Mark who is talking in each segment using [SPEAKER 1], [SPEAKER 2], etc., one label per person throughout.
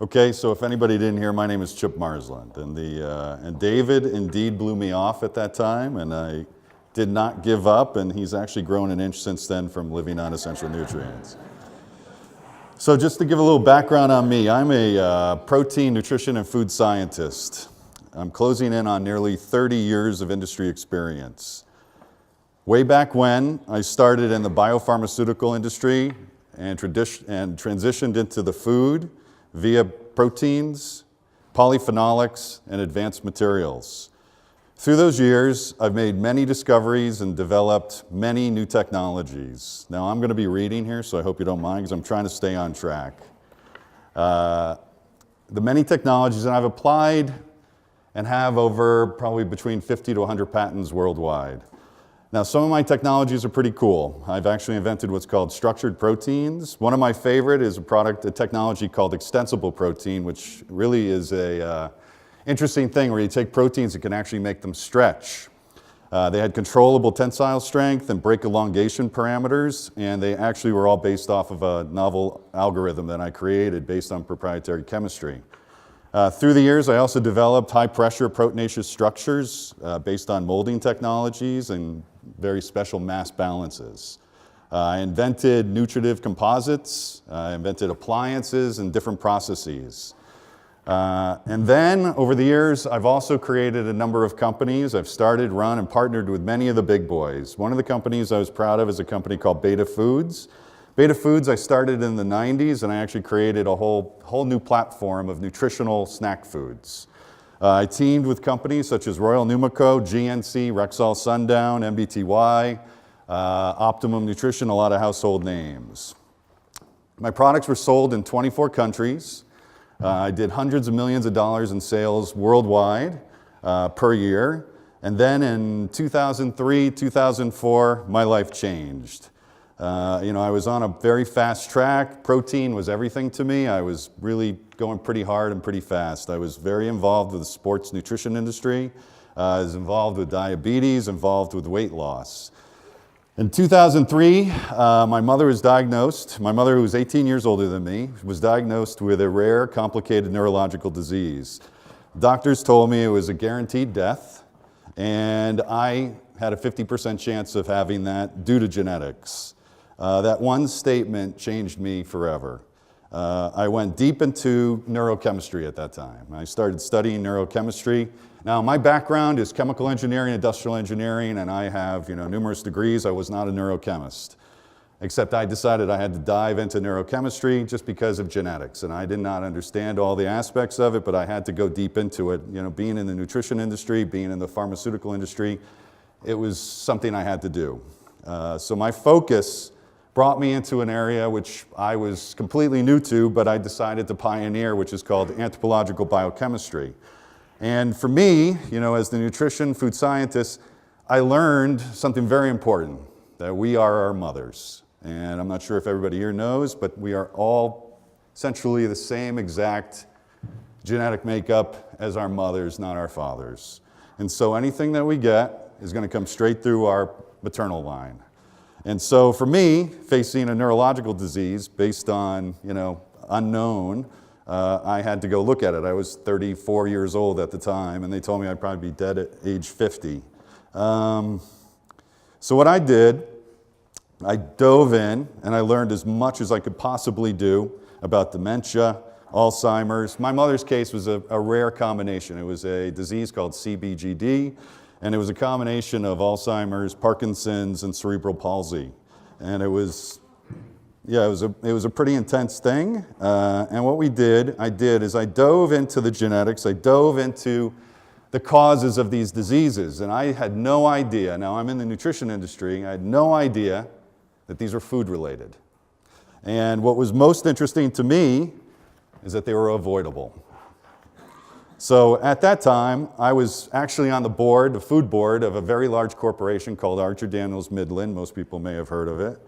[SPEAKER 1] Okay, so if anybody didn't hear, my name is Chip Marsland, and David indeed blew me off at that time, and I did not give up, and he's actually grown an inch since then from living on essential nutrients. So just to give a little background on me, I'm a protein, nutrition, and food scientist. I'm closing in on nearly 30 years of industry experience. Way back when, I started in the biopharmaceutical industry and transitioned into the food via proteins, polyphenolics, and advanced materials. Through those years, I've made many discoveries and developed many new technologies. Now, I'm going to be reading here, so I hope you don't mind, because I'm trying to stay on track. The many technologies that I've applied and have over probably between 50 to 100 patents worldwide. Now, some of my technologies are pretty cool. I've actually invented what's called structured proteins. One of my favorite is a technology called extensible protein, which really is a interesting thing where you take proteins and can actually make them stretch. They had controllable tensile strength and break elongation parameters, and they actually were all based off of a novel algorithm that I created based on proprietary chemistry. Through the years, I also developed high-pressure proteinaceous structures based on molding technologies and very special mass balances. I invented nutritive composites, I invented appliances and different processes. And then, over the years, I've also created a number of companies. I've started, run, and partnered with many of the big boys. One of the companies I was proud of is a company called Beta Foods. Beta Foods I started in the 90s, and I actually created a whole new platform of nutritional snack foods. I teamed with companies such as Royal Numico, GNC, Rexall Sundown, MBTY, Optimum Nutrition, a lot of household names. My products were sold in 24 countries. I did hundreds of millions of dollars in sales worldwide per year. And then in 2003, 2004, my life changed. I was on a very fast track. Protein was everything to me. I was really going pretty hard and pretty fast. I was very involved with the sports nutrition industry. I was involved with diabetes, involved with weight loss. In 2003, my mother was diagnosed. My mother, who was 18 years older than me, was diagnosed with a rare, complicated neurological disease. Doctors told me it was a guaranteed death, and I had a 50% chance of having that due to genetics. That one statement changed me forever. I went deep into neurochemistry at that time. I started studying neurochemistry. Now, my background is chemical engineering, industrial engineering, and I have numerous degrees. I was not a neurochemist, except I decided I had to dive into neurochemistry just because of genetics, and I did not understand all the aspects of it, but I had to go deep into it. Being in the nutrition industry, being in the pharmaceutical industry, it was something I had to do. So my focus brought me into an area which I was completely new to, but I decided to pioneer, which is called anthropological biochemistry. And for me, as the nutrition food scientist, I learned something very important, that we are our mothers. And I'm not sure if everybody here knows, but we are all essentially the same exact genetic makeup as our mothers, not our fathers. And so anything that we get is going to come straight through our maternal line. And so for me, facing a neurological disease based on, unknown, I had to go look at it. I was 34 years old at the time, and they told me I'd probably be dead at age 50. So what I did, I dove in, and I learned as much as I could possibly do about dementia, Alzheimer's. My mother's case was a rare combination. It was a disease called CBGD, and it was a combination of Alzheimer's, Parkinson's, and cerebral palsy. And it was a pretty intense thing. And what I did is I dove into the genetics. I dove into the causes of these diseases. And I had no idea. Now, I'm in the nutrition industry. I had no idea that these were food related. And what was most interesting to me is that they were avoidable. So at that time, I was actually on the food board of a very large corporation called Archer Daniels Midland. Most people may have heard of it.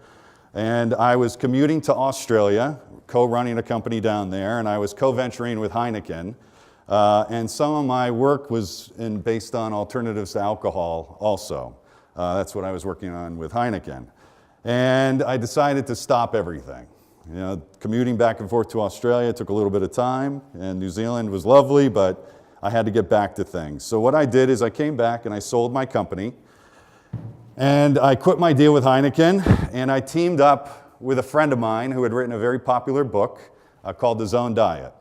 [SPEAKER 1] And I was commuting to Australia, co-running a company down there, and I was co-venturing with Heineken. And some of my work was based on alternatives to alcohol also. That's what I was working on with Heineken. And I decided to stop everything. You know, commuting back and forth to Australia took a little bit of time, and New Zealand was lovely, but I had to get back to things. So what I did is I came back and I sold my company, and I quit my deal with Heineken, and I teamed up with a friend of mine who had written a very popular book called The Zone Diet.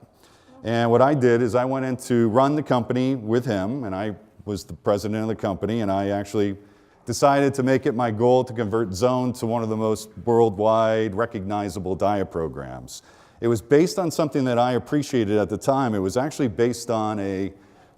[SPEAKER 1] And what I did is I went in to run the company with him, and I was the president of the company, and I actually decided to make it my goal to convert Zone to one of the most worldwide recognizable diet programs. It was based on something that I appreciated at the time. It was actually based on a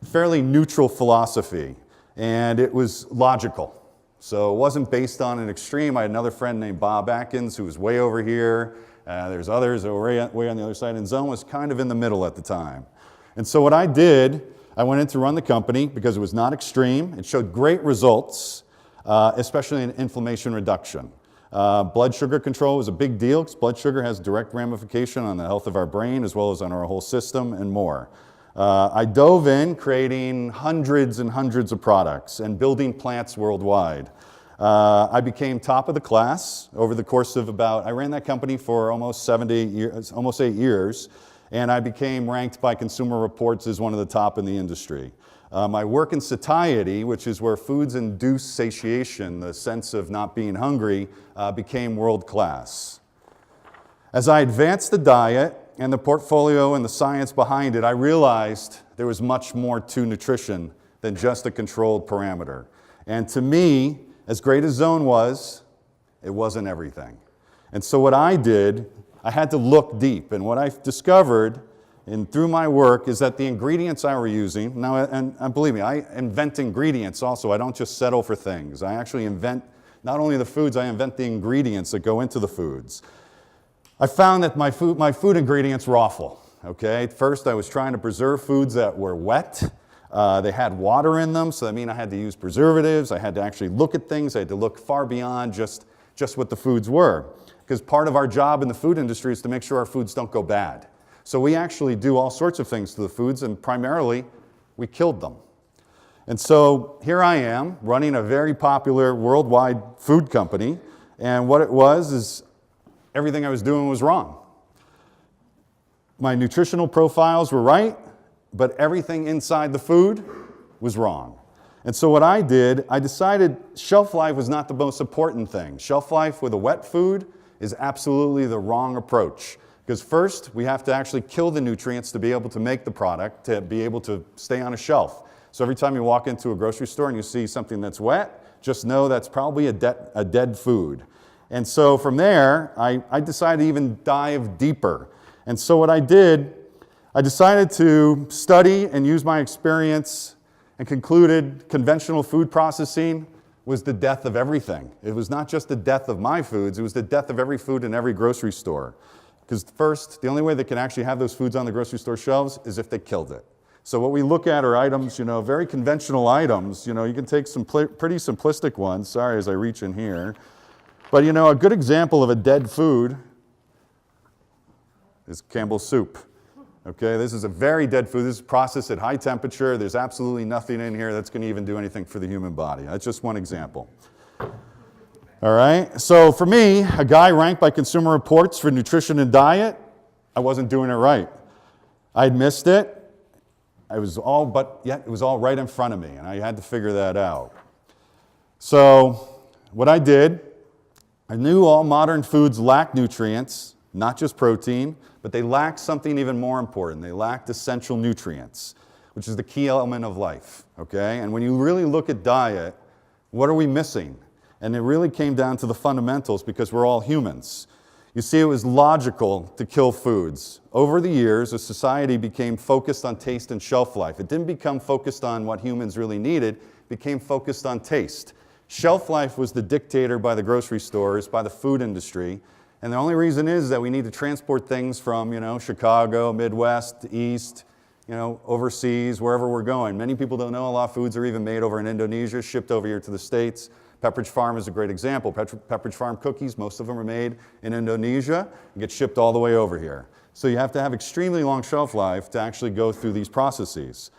[SPEAKER 1] fairly neutral philosophy, and it was logical. So it wasn't based on an extreme. I had another friend named Bob Atkins who was way over here. There's others that were way on the other side, and Zone was kind of in the middle at the time. And so what I did, I went in to run the company because it was not extreme. It showed great results, especially in inflammation reduction. Blood sugar control was a big deal because blood sugar has direct ramification on the health of our brain as well as on our whole system and more. I dove in creating hundreds and hundreds of products and building plants worldwide. I became top of the class over the course of I ran that company for almost 8 years, and I became ranked by Consumer Reports as one of the top in the industry. My work in satiety, which is where foods induce satiation, the sense of not being hungry, became world class. As I advanced the diet and the portfolio and the science behind it, I realized there was much more to nutrition than just a controlled parameter. And to me, as great as Zone was, it wasn't everything. And so what I did, I had to look deep. And what I discovered through my work is that the ingredients I were using, now, and believe me, I invent ingredients also. I don't just settle for things. I actually invent not only the foods, I invent the ingredients that go into the foods. I found that my food ingredients were awful. Okay? First, I was trying to preserve foods that were wet. They had water in them, so that means I had to use preservatives. I had to actually look at things. I had to look far beyond just what the foods were. Because part of our job in the food industry is to make sure our foods don't go bad. So we actually do all sorts of things to the foods, and primarily, we killed them. And so here I am, running a very popular worldwide food company, and what it was is everything I was doing was wrong. My nutritional profiles were right, but everything inside the food was wrong. And so what I did, I decided shelf life was not the most important thing. Shelf life with a wet food is absolutely the wrong approach. Because first, we have to actually kill the nutrients to be able to make the product, to be able to stay on a shelf. So every time you walk into a grocery store and you see something that's wet, just know that's probably a dead food. And so from there, I decided to even dive deeper. And so what I did, I decided to study and use my experience and concluded conventional food processing was the death of everything. It was not just the death of my foods, it was the death of every food in every grocery store. Because first, the only way they can actually have those foods on the grocery store shelves is if they killed it. So what we look at are items, very conventional items. You can take some pretty simplistic ones. Sorry as I reach in here. But a good example of a dead food is Campbell's soup. Okay, this is a very dead food. This is processed at high temperature. There's absolutely nothing in here that's going to even do anything for the human body. That's just one example. All right, so for me, a guy ranked by Consumer Reports for nutrition and diet, I wasn't doing it right. I'd missed it. Yet it was all right in front of me, and I had to figure that out. So what I did, I knew all modern foods lack nutrients, not just protein, but they lack something even more important. They lacked essential nutrients, which is the key element of life, okay? And when you really look at diet, what are we missing? And it really came down to the fundamentals because we're all humans. You see, it was logical to kill foods. Over the years, a society became focused on taste and shelf life. It didn't become focused on what humans really needed, it became focused on taste. Shelf life was the dictator by the grocery stores, by the food industry. And the only reason is that we need to transport things from, Chicago, Midwest, East, overseas, wherever we're going. Many people don't know a lot of foods are even made over in Indonesia, shipped over here to the States. Pepperidge Farm is a great example. Pepperidge Farm cookies, most of them are made in Indonesia and get shipped all the way over here. So you have to have extremely long shelf life to actually go through these processes.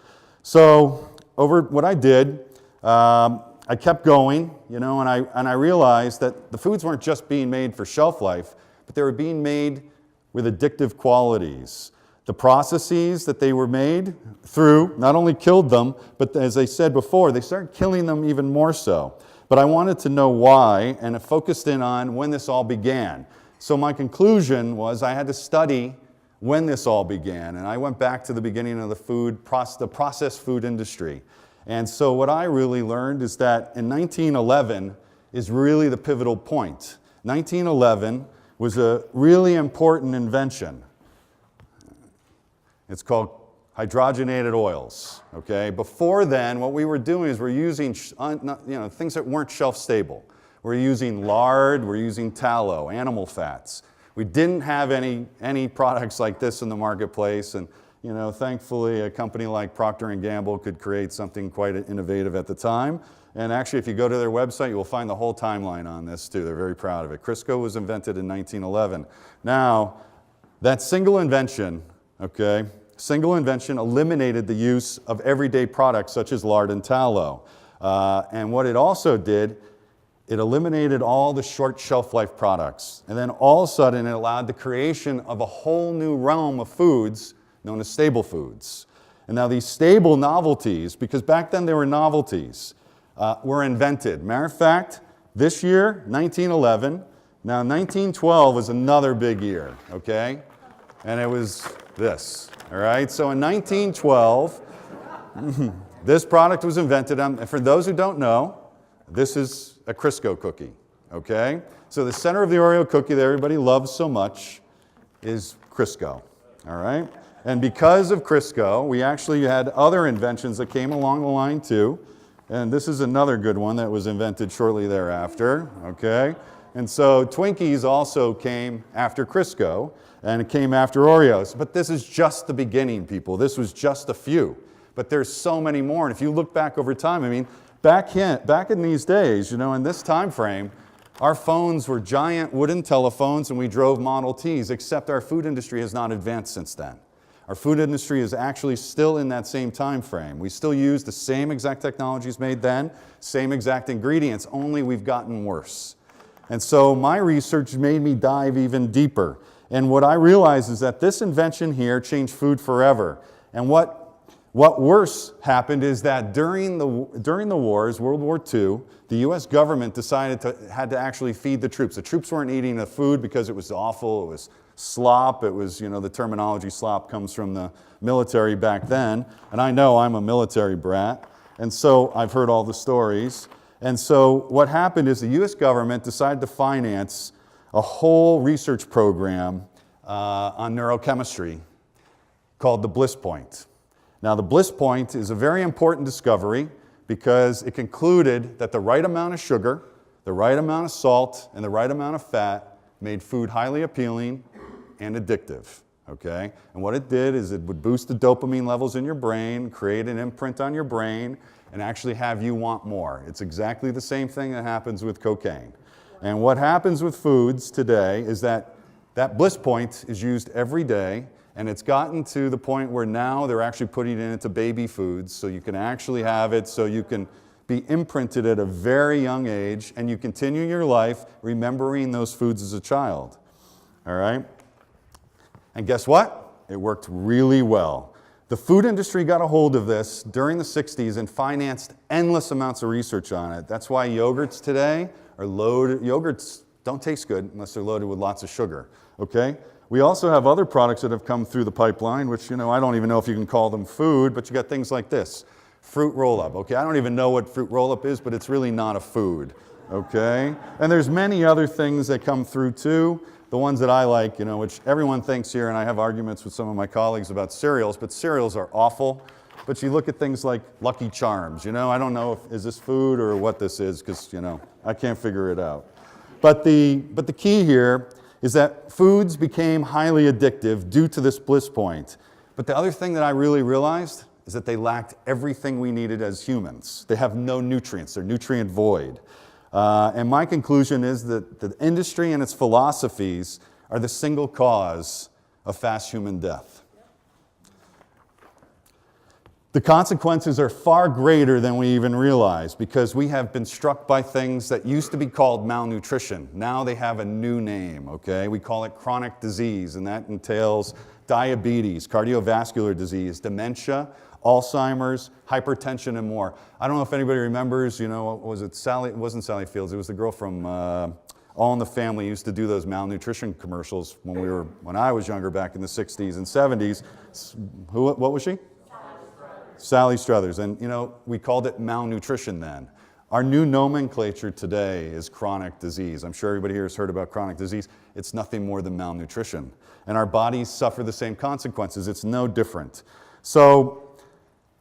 [SPEAKER 1] So what I did, I kept going, and I realized that the foods weren't just being made for shelf life, but they were being made with addictive qualities. The processes that they were made through not only killed them, but as I said before, they started killing them even more so. But I wanted to know why, and it focused in on when this all began. So my conclusion was I had to study when this all began, and I went back to the beginning of the processed food industry. And so what I really learned is that in 1911 is really the pivotal point. 1911 was a really important invention. It's called hydrogenated oils, okay? Before then, what we were doing is we're using things that weren't shelf stable. We're using lard, we're using tallow, animal fats. We didn't have any products like this in the marketplace, and thankfully a company like Procter & Gamble could create something quite innovative at the time. And actually, if you go to their website, you will find the whole timeline on this too. They're very proud of it. Crisco was invented in 1911. Now, that single invention, okay, eliminated the use of everyday products such as lard and tallow. And what it also did, it eliminated all the short shelf life products. And then all of a sudden, it allowed the creation of a whole new realm of foods known as staple foods. And now these stable novelties, because back then they were novelties, were invented. Matter of fact, this year, 1911, now 1912 was another big year, okay? And it was this, all right? So in 1912, this product was invented. And for those who don't know, this is a Crisco cookie, okay? So the center of the Oreo cookie that everybody loves so much is Crisco, all right? And because of Crisco, we actually had other inventions that came along the line too. And this is another good one that was invented shortly thereafter, okay? And so Twinkies also came after Crisco, and it came after Oreos. But this is just the beginning, people. This was just a few. But there's so many more. And if you look back over time, I mean, back in these days, in this time frame, our phones were giant wooden telephones, and we drove Model Ts, except our food industry has not advanced since then. Our food industry is actually still in that same time frame. We still use the same exact technologies made then, same exact ingredients, only we've gotten worse. And so my research made me dive even deeper. And what I realized is that this invention here changed food forever. And what worse happened is that during the wars, World War II, the US government had to actually feed the troops. The troops weren't eating the food because it was awful, it was slop, it was, the terminology slop comes from the military back then. And I know I'm a military brat, and so I've heard all the stories. And so what happened is the US government decided to finance a whole research program on neurochemistry called the Bliss Point. Now, the Bliss Point is a very important discovery because it concluded that the right amount of sugar, the right amount of salt, and the right amount of fat made food highly appealing and addictive, okay? And what it did is it would boost the dopamine levels in your brain, create an imprint on your brain, and actually have you want more. It's exactly the same thing that happens with cocaine. And what happens with foods today is that Bliss Point is used every day, and it's gotten to the point where now they're actually putting it into baby foods, so you can actually have it, so you can be imprinted at a very young age, and you continue your life remembering those foods as a child, all right? And guess what? It worked really well. The food industry got a hold of this during the 60s and financed endless amounts of research on it. That's why yogurts today are loaded. Yogurts don't taste good unless they're loaded with lots of sugar, okay? We also have other products that have come through the pipeline, which, I don't even know if you can call them food, but you got things like this. Fruit roll-up, okay? I don't even know what fruit roll-up is, but it's really not a food, okay? And there's many other things that come through too. The ones that I like, which everyone thinks here, and I have arguments with some of my colleagues about cereals, but cereals are awful. But you look at things like Lucky Charms, I don't know is this food or what this is, because, I can't figure it out. But the key here is that foods became highly addictive due to this bliss point. But the other thing that I really realized is that they lacked everything we needed as humans. They have no nutrients, they're nutrient void. And my conclusion is that the industry and its philosophies are the single cause of fast human death. The consequences are far greater than we even realize because we have been struck by things that used to be called malnutrition. Now they have a new name, okay? We call it chronic disease, and that entails diabetes, cardiovascular disease, dementia, Alzheimer's, hypertension, and more. I don't know if anybody remembers, was it Sally? It wasn't Sally Fields. It was the girl from All in the Family used to do those malnutrition commercials when I was younger back in the 60s and 70s. What was she? Sally Struthers. And, we called it malnutrition then. Our new nomenclature today is chronic disease. I'm sure everybody here has heard about chronic disease. It's nothing more than malnutrition. And our bodies suffer the same consequences. It's no different. So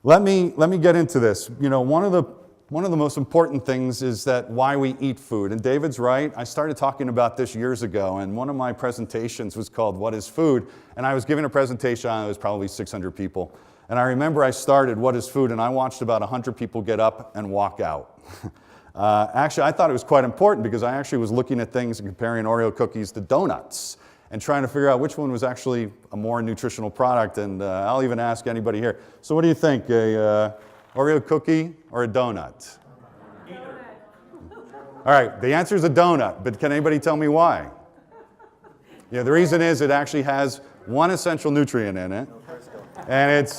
[SPEAKER 1] let me get into this. One of the most important things is that why we eat food. And David's right. I started talking about this years ago, and one of my presentations was called What is Food? And I was giving a presentation, it was probably 600 people. And I remember I started What is Food? And I watched about 100 people get up and walk out. Actually, I thought it was quite important because I actually was looking at things and comparing Oreo cookies to donuts and trying to figure out which one was actually a more nutritional product. And I'll even ask anybody here. So what do you think, a Oreo cookie or a donut? All right, the answer is a donut, but can anybody tell me why? Yeah, the reason is it actually has one essential nutrient in it, and it's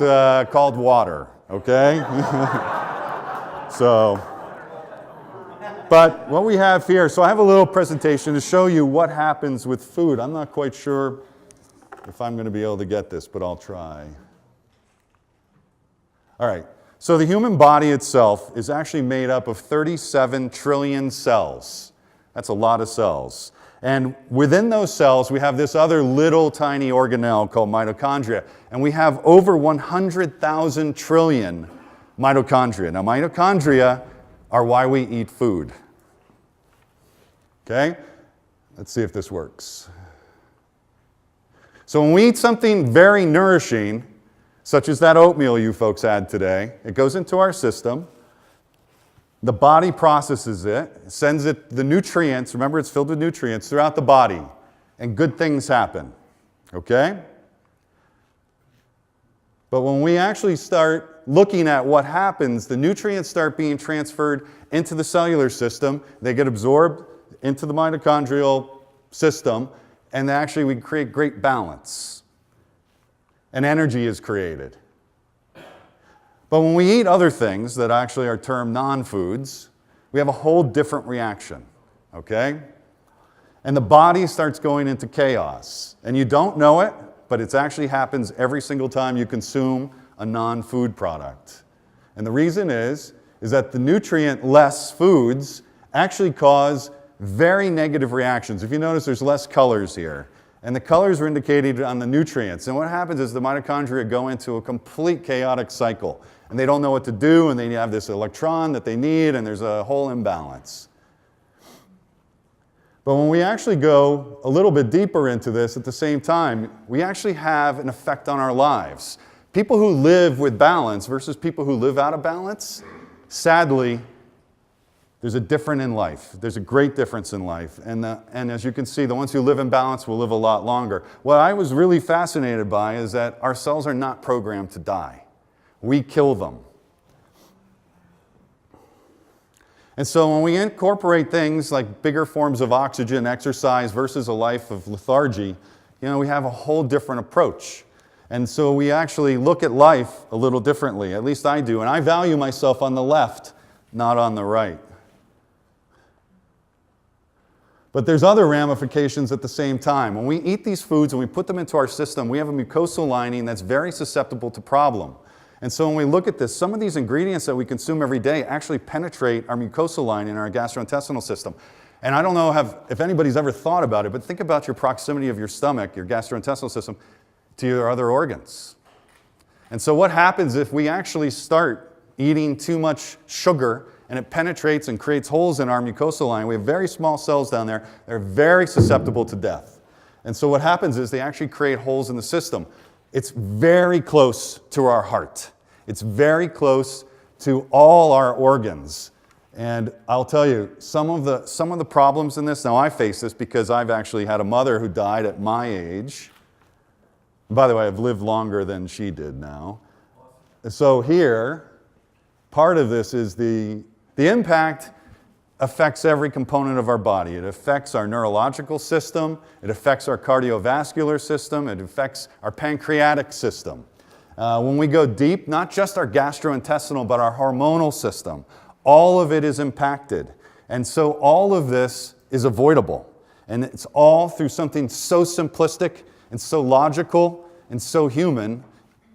[SPEAKER 1] called water, okay? But what we have here, so I have a little presentation to show you what happens with food. I'm not quite sure if I'm going to be able to get this, but I'll try. All right, so the human body itself is actually made up of 37 trillion cells. That's a lot of cells. And within those cells, we have this other little tiny organelle called mitochondria. And we have over 100,000 trillion mitochondria. Now, mitochondria are why we eat food. Okay? Let's see if this works. So when we eat something very nourishing, such as that oatmeal you folks had today, it goes into our system. The body processes it, sends it the nutrients, remember it's filled with nutrients, throughout the body, and good things happen. Okay? But when we actually start looking at what happens, the nutrients start being transferred into the cellular system, they get absorbed into the mitochondrial system, and actually we create great balance. And energy is created. But when we eat other things that actually are termed non-foods, we have a whole different reaction, okay? And the body starts going into chaos. And you don't know it, but it actually happens every single time you consume a non-food product. And the reason is that the nutrient-less foods actually cause very negative reactions. If you notice, there's less colors here. And the colors are indicated on the nutrients. And what happens is the mitochondria go into a complete chaotic cycle. And they don't know what to do, and they have this electron that they need, and there's a whole imbalance. But when we actually go a little bit deeper into this at the same time, we actually have an effect on our lives. People who live with balance versus people who live out of balance, sadly, there's a difference in life. There's a great difference in life. And as you can see, the ones who live in balance will live a lot longer. What I was really fascinated by is that our cells are not programmed to die. We kill them. And so when we incorporate things like bigger forms of oxygen, exercise versus a life of lethargy, we have a whole different approach. And so we actually look at life a little differently. At least I do. And I value myself on the left, not on the right. But there's other ramifications at the same time. When we eat these foods and we put them into our system, we have a mucosal lining that's very susceptible to problem. And so when we look at this, some of these ingredients that we consume every day actually penetrate our mucosal lining in our gastrointestinal system. And I don't know if anybody's ever thought about it, but think about your proximity of your stomach, your gastrointestinal system, to your other organs. And so what happens if we actually start eating too much sugar and it penetrates and creates holes in our mucosal lining? We have very small cells down there. They're very susceptible to death. And so what happens is they actually create holes in the system. It's very close to our heart. It's very close to all our organs. And I'll tell you, some of the problems in this, now I face this because I've actually had a mother who died at my age. By the way, I've lived longer than she did now. So here, part of this is the impact affects every component of our body. It affects our neurological system, it affects our cardiovascular system, it affects our pancreatic system. When we go deep, not just our gastrointestinal, but our hormonal system, all of it is impacted. And so all of this is avoidable. And it's all through something so simplistic and so logical and so human,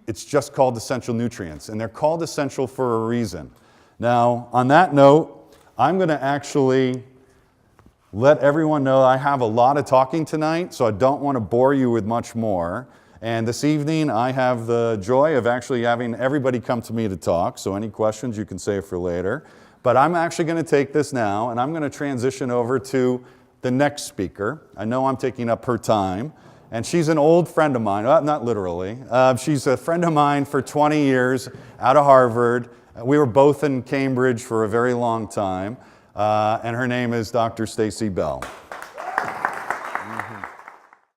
[SPEAKER 1] it's just called essential nutrients. And they're called essential for a reason. Now, on that note, I'm going to actually let everyone know I have a lot of talking tonight, so I don't want to bore you with much more. And this evening, I have the joy of actually having everybody come to me to talk, so any questions you can save for later. But I'm actually going to take this now, and I'm going to transition over to the next speaker. I know I'm taking up her time, and she's an old friend of mine, not literally. She's a friend of mine for 20 years out of Harvard. We were both in Cambridge for a very long time, and her name is Dr. Stacy Bell.